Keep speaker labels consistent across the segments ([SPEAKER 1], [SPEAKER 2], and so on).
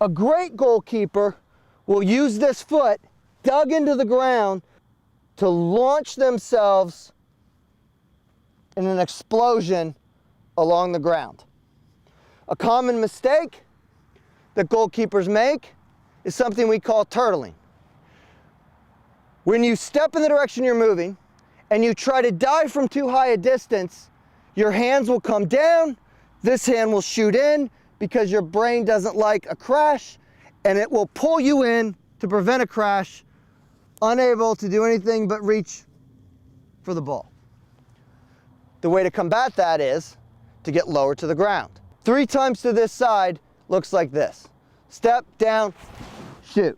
[SPEAKER 1] A great goalkeeper will use this foot dug into the ground to launch themselves in an explosion along the ground. A common mistake that goalkeepers make is something we call turtling. When you step in the direction you're moving and you try to dive from too high a distance, your hands will come down, this hand will shoot in because your brain doesn't like a crash, and it will pull you in to prevent a crash, unable to do anything but reach for the ball. The way to combat that is to get lower to the ground. 3 times to this side looks like this. Step, down, shoot.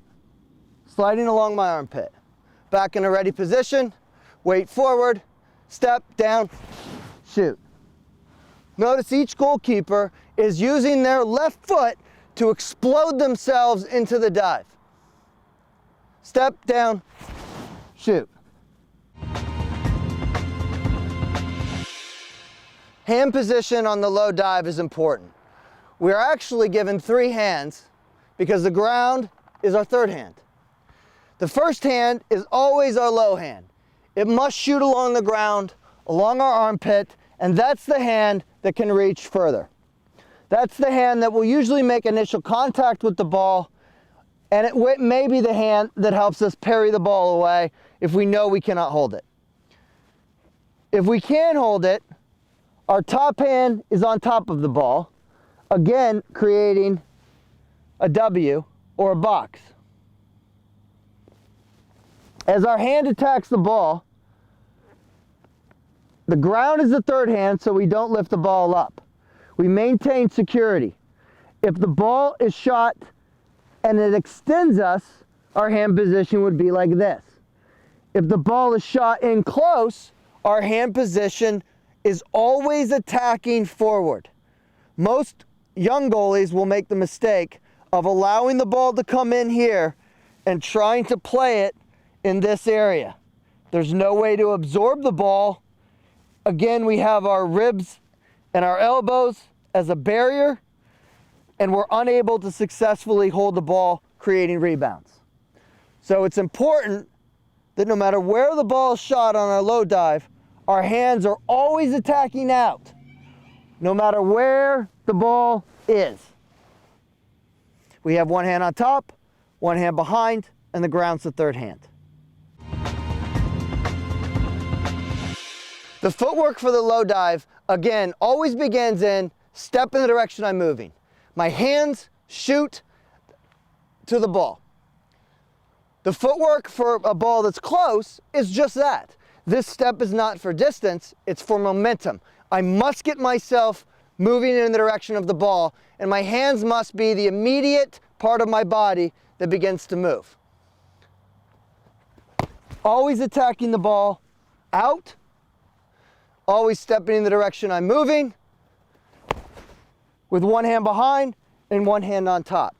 [SPEAKER 1] Sliding along my armpit. Back in a ready position, weight forward, step, down, shoot. Notice each goalkeeper is using their left foot to explode themselves into the dive. Step, down, shoot. Hand position on the low dive is important. We are actually given 3 hands because the ground is our 3rd hand. The first hand is always our low hand. It must shoot along the ground, along our armpit, and that's the hand that can reach further. That's the hand that will usually make initial contact with the ball, and it may be the hand that helps us parry the ball away if we know we cannot hold it. If we can hold it, our top hand is on top of the ball, again creating a W or a box. As our hand attacks the ball, the ground is the 3rd hand, so we don't lift the ball up. We maintain security. If the ball is shot and it extends us, our hand position would be like this. If the ball is shot in close, our hand position is always attacking forward. Most young goalies will make the mistake of allowing the ball to come in here and trying to play it in this area. There's no way to absorb the ball. Again, we have our ribs and our elbows as a barrier, and we're unable to successfully hold the ball, creating rebounds. So it's important that no matter where the ball is shot on our low dive, our hands are always attacking out, no matter where the ball is. We have 1 hand on top, 1 hand behind, and the ground's the 3rd hand. The footwork for the low dive, again, always begins in step in the direction I'm moving. My hands shoot to the ball. The footwork for a ball that's close is just that. This step is not for distance, it's for momentum. I must get myself moving in the direction of the ball, and my hands must be the immediate part of my body that begins to move. Always attacking the ball out, always stepping in the direction I'm moving, with 1 hand behind and 1 hand on top.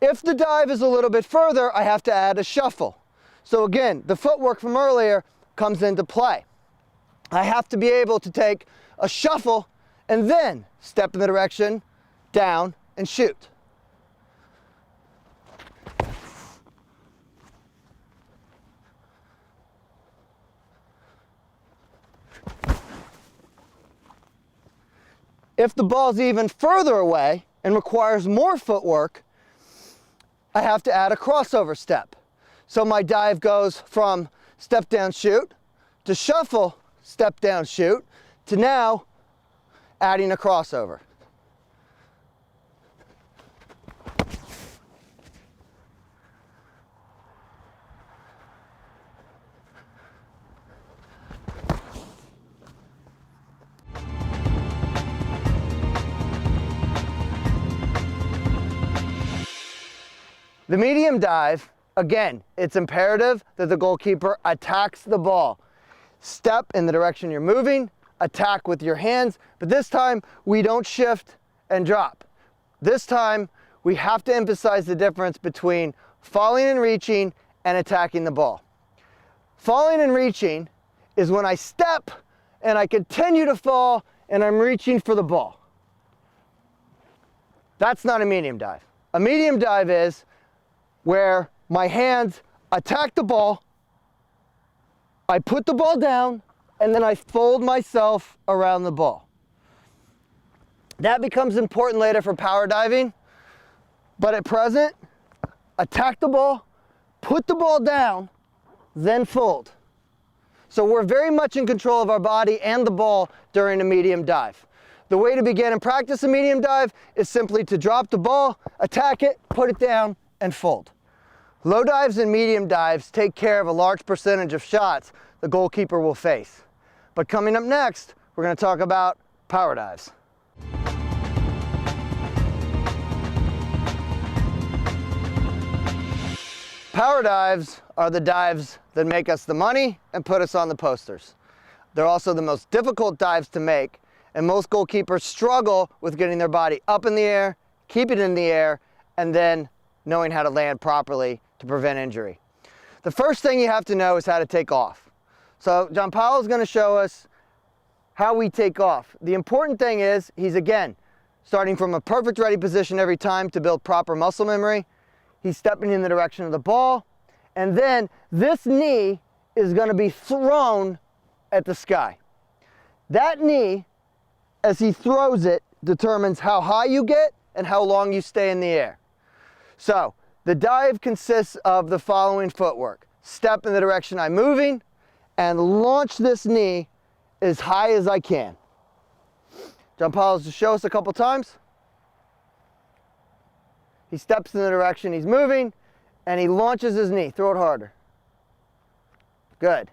[SPEAKER 1] If the dive is a little bit further, I have to add a shuffle. So again, the footwork from earlier comes into play. I have to be able to take a shuffle and then step in the direction, down, and shoot. If the ball's even further away and requires more footwork, I have to add a crossover step. So my dive goes from step down shoot to shuffle step down shoot to now adding a crossover. The medium dive, again, it's imperative that the goalkeeper attacks the ball. Step in the direction you're moving, attack with your hands, but this time we don't shift and drop. This time we have to emphasize the difference between falling and reaching and attacking the ball. Falling and reaching is when I step and I continue to fall and I'm reaching for the ball. That's not a medium dive. A medium dive is where my hands attack the ball, I put the ball down, and then I fold myself around the ball. That becomes important later for power diving, but at present, attack the ball, put the ball down, then fold. So we're very much in control of our body and the ball during a medium dive. The way to begin and practice a medium dive is simply to drop the ball, attack it, put it down, and fold. Low dives and medium dives take care of a large percentage of shots the goalkeeper will face. But coming up next, we're going to talk about power dives. Power dives are the dives that make us the money and put us on the posters. They're also the most difficult dives to make, and most goalkeepers struggle with getting their body up in the air, keep it in the air, and then knowing how to land properly to prevent injury. The first thing you have to know is how to take off. So John Powell is going to show us how we take off. The important thing is he's, again, starting from a perfect ready position every time to build proper muscle memory. He's stepping in the direction of the ball, and then this knee is going to be thrown at the sky. That knee, as he throws it, determines how high you get and how long you stay in the air. So the dive consists of the following footwork. Step in the direction I'm moving and launch this knee as high as I can. John Paul to show us a couple times. He steps in the direction he's moving and he launches his knee. Throw it harder. Good.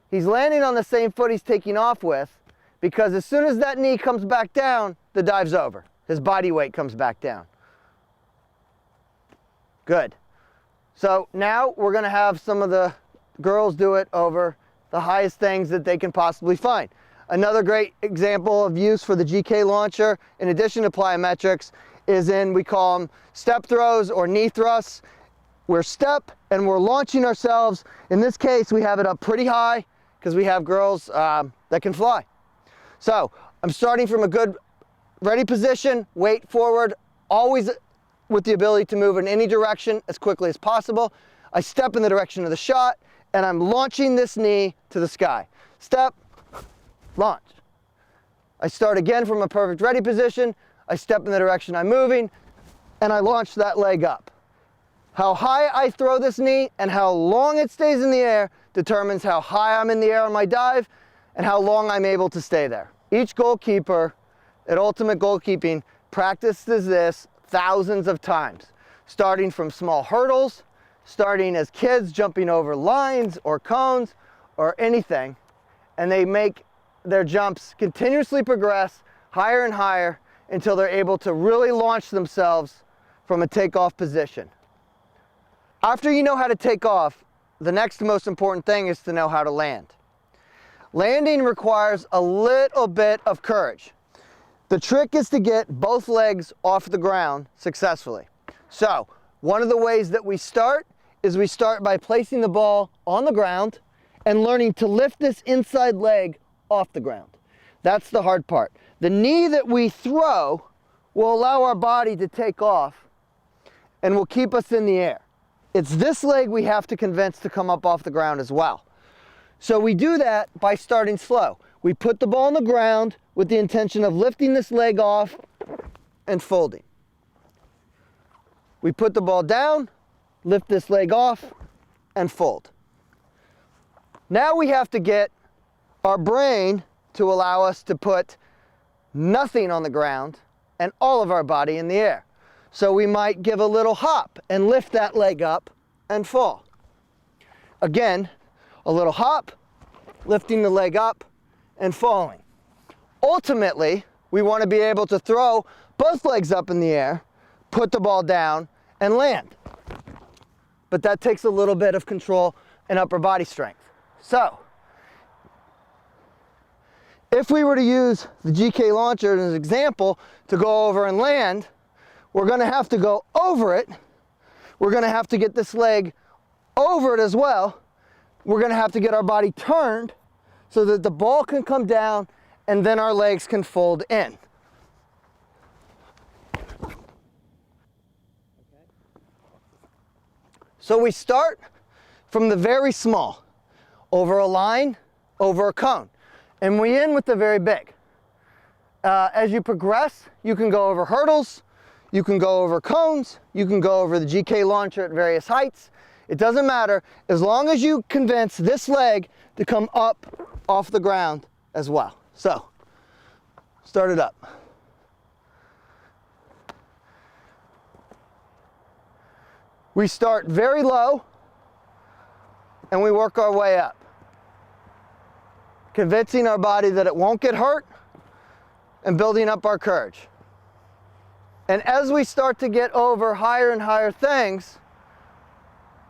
[SPEAKER 1] He's landing on the same foot he's taking off with, because as soon as that knee comes back down, the dive's over. His body weight comes back down. Good. So now we're going to have some of the girls do it over the highest things that they can possibly find. Another great example of use for the GK launcher, in addition to plyometrics, is in, we call them step throws or knee thrusts. We're step and we're launching ourselves. In this case, we have it up pretty high because we have girls that can fly. So I'm starting from a good ready position, weight forward, always with the ability to move in any direction as quickly as possible. I step in the direction of the shot, and I'm launching this knee to the sky. Step, launch. I start again from a perfect ready position. I step in the direction I'm moving, and I launch that leg up. How high I throw this knee and how long it stays in the air determines how high I'm in the air on my dive and how long I'm able to stay there. Each goalkeeper at Ultimate Goalkeeping practices this thousands of times, starting from small hurdles, starting as kids jumping over lines or cones or anything, and they make their jumps continuously progress higher and higher until they're able to really launch themselves from a takeoff position. After you know how to take off, the next most important thing is to know how to land. Landing requires a little bit of courage. The trick is to get both legs off the ground successfully. So, one of the ways that we start is we start by placing the ball on the ground and learning to lift this inside leg off the ground. That's the hard part. The knee that we throw will allow our body to take off and will keep us in the air. It's this leg we have to convince to come up off the ground as well. So we do that by starting slow. We put the ball on the ground with the intention of lifting this leg off and folding. We put the ball down, lift this leg off, and fold. Now we have to get our brain to allow us to put nothing on the ground and all of our body in the air. So we might give a little hop and lift that leg up and fall. Again, a little hop, lifting the leg up and falling. Ultimately, we want to be able to throw both legs up in the air, put the ball down, and land. But that takes a little bit of control and upper body strength. So, if we were to use the GK launcher as an example to go over and land, we're going to have to go over it. We're going to have to get this leg over it as well. We're going to have to get our body turned so that the ball can come down and then our legs can fold in. So we start from the very small, over a line, over a cone, and we end with the very big. As you progress, you can go over hurdles, you can go over cones, you can go over the GK launcher at various heights. It doesn't matter, as long as you convince this leg to come up off the ground as well. So, start it up. We start very low, and we work our way up, convincing our body that it won't get hurt, and building up our courage. And as we start to get over higher and higher things,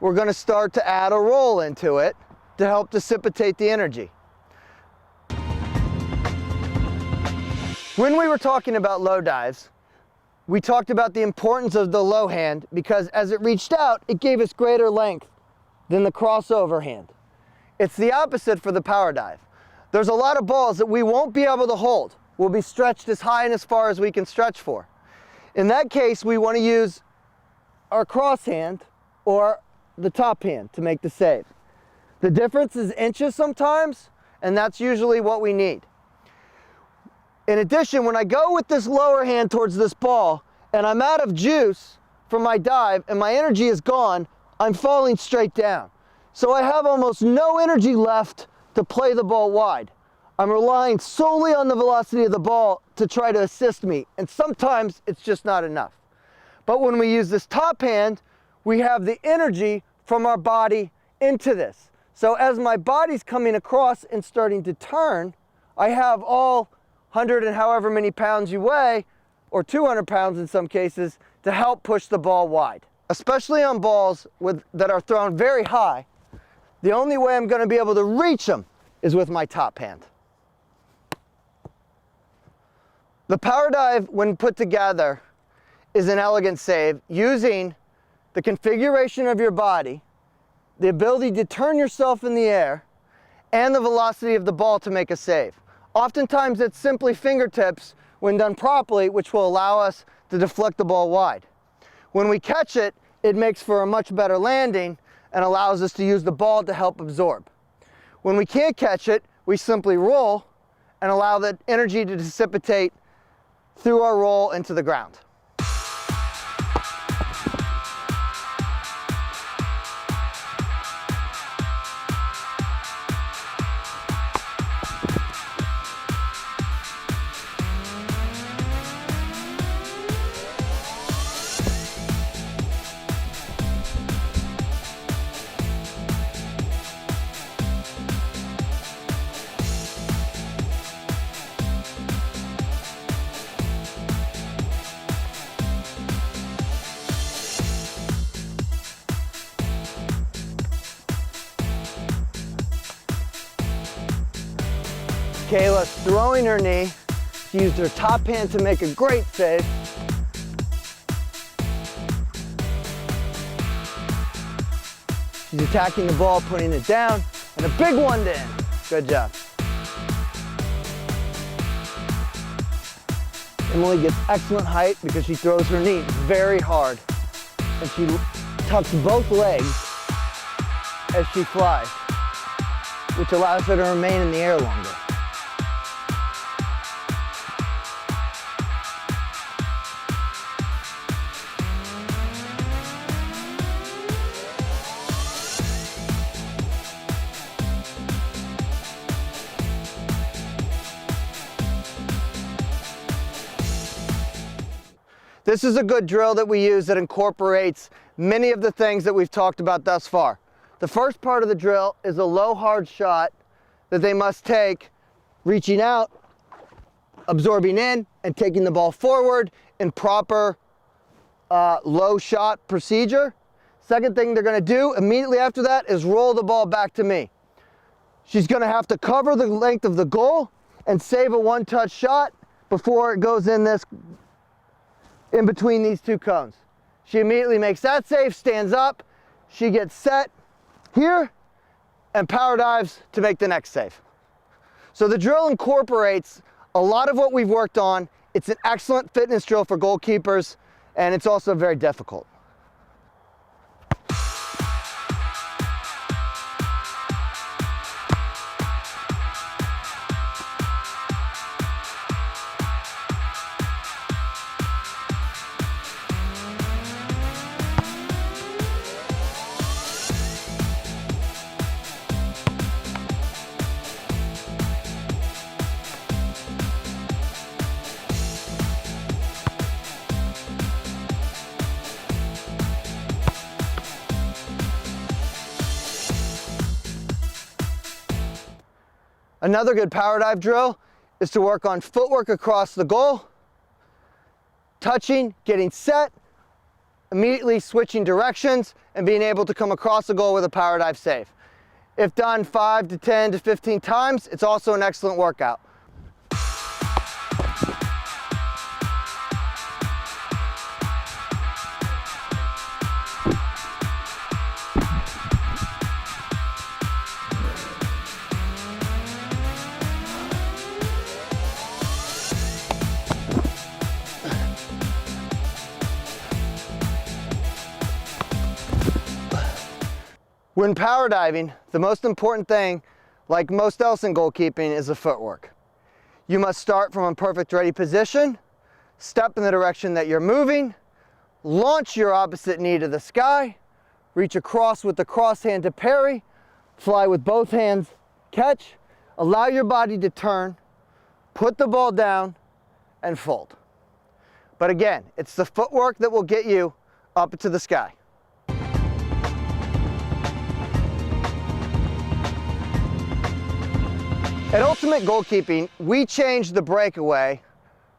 [SPEAKER 1] we're going to start to add a roll into it to help dissipate the energy. When we were talking about low dives, we talked about the importance of the low hand because as it reached out, it gave us greater length than the crossover hand. It's the opposite for the power dive. There's a lot of balls that we won't be able to hold. We'll be stretched as high and as far as we can stretch for. In that case, we want to use our cross hand or the top hand to make the save. The difference is inches sometimes, and that's usually what we need. In addition, when I go with this lower hand towards this ball, and I'm out of juice from my dive, and my energy is gone, I'm falling straight down. So I have almost no energy left to play the ball wide. I'm relying solely on the velocity of the ball to try to assist me, and sometimes it's just not enough. But when we use this top hand, we have the energy from our body into this. So as my body's coming across and starting to turn, I have all 100 and however many pounds you weigh, or 200 pounds in some cases, to help push the ball wide. Especially on balls that are thrown very high, the only way I'm going to be able to reach them is with my top hand. The power dive, when put together, is an elegant save using the configuration of your body, the ability to turn yourself in the air, and the velocity of the ball to make a save. Oftentimes it's simply fingertips when done properly, which will allow us to deflect the ball wide. When we catch it, it makes for a much better landing and allows us to use the ball to help absorb. When we can't catch it, we simply roll and allow the energy to dissipate through our roll into the ground. Kayla's throwing her knee. She used her top hand to make a great save. She's attacking the ball, putting it down, and a big one to end. Good job. Emily gets excellent height because she throws her knee very hard, and she tucks both legs as she flies, which allows her to remain in the air longer. This is a good drill that we use that incorporates many of the things that we've talked about thus far. The first part of the drill is a low hard shot that they must take, reaching out, absorbing in, and taking the ball forward in proper low shot procedure. Second thing they're going to do immediately after that is roll the ball back to me. She's going to have to cover the length of the goal and save a one-touch shot before it goes in between these two cones. She immediately makes that save, stands up, she gets set here, and power dives to make the next save. So the drill incorporates a lot of what we've worked on. It's an excellent fitness drill for goalkeepers, and it's also very difficult. Another good power dive drill is to work on footwork across the goal, touching, getting set, immediately switching directions, and being able to come across the goal with a power dive save. If done 5 to 10 to 15 times, it's also an excellent workout. When power diving, the most important thing, like most else in goalkeeping, is the footwork. You must start from a perfect ready position, step in the direction that you're moving, launch your opposite knee to the sky, reach across with the cross hand to parry, fly with both hands, catch, allow your body to turn, put the ball down, and fold. But again, it's the footwork that will get you up to the sky. At Ultimate Goalkeeping, we changed the breakaway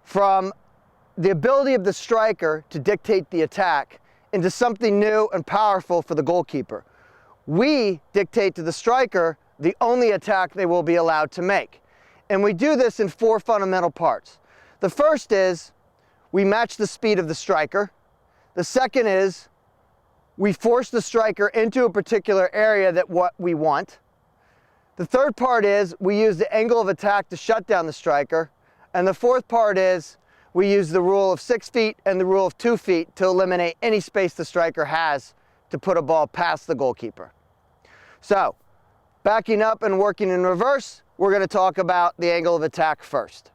[SPEAKER 1] from the ability of the striker to dictate the attack into something new and powerful for the goalkeeper. We dictate to the striker the only attack they will be allowed to make. And we do this in 4 fundamental parts. The first is we match the speed of the striker. The second is we force the striker into a particular area that what we want. The third part is we use the angle of attack to shut down the striker. And the fourth part is we use the rule of 6 feet and the rule of 2 feet to eliminate any space the striker has to put a ball past the goalkeeper. So, backing up and working in reverse, we're going to talk about the angle of attack first.